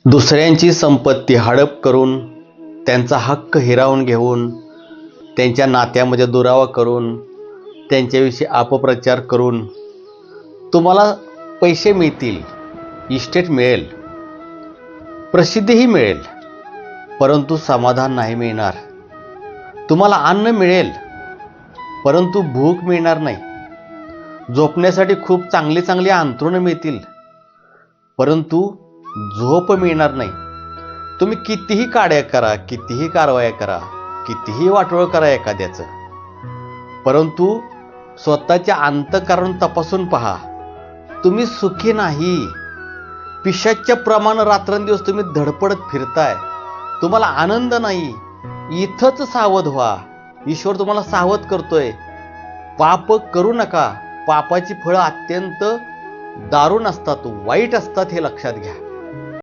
दुसऱ्यांची संपत्ती हडप करून, त्यांचा हक्क हिरावून घेऊन, त्यांच्या नात्यामध्ये दुरावा करून, त्यांच्याविषयी अपप्रचार करून तुम्हाला पैसे मिळतील, इस्टेट मिळेल, प्रसिद्धीही मिळेल, परंतु समाधान नाही मिळणार. तुम्हाला अन्न मिळेल, परंतु भूक मिळणार नाही. झोपण्यासाठी खूप चांगली चांगली अंथरुणं मिळतील, परंतु झोप मिळणार नाही. तुम्ही कितीही काड्या करा, कितीही कारवाया करा, कितीही वाटोळं करा एखाद्याचं, परंतु स्वतःच्या अंतःकरण तपासून पहा, तुम्ही सुखी नाही. पिशाच्च्या प्रमाणे रात्रंदिवस तुम्ही धडपडत फिरताय, तुम्हाला आनंद नाही. इथंच सावध व्हा. ईश्वर तुम्हाला सावध करतोय, पाप करू नका. पापाची फळं अत्यंत दारुण असतात, वाईट असतात, हे लक्षात घ्या.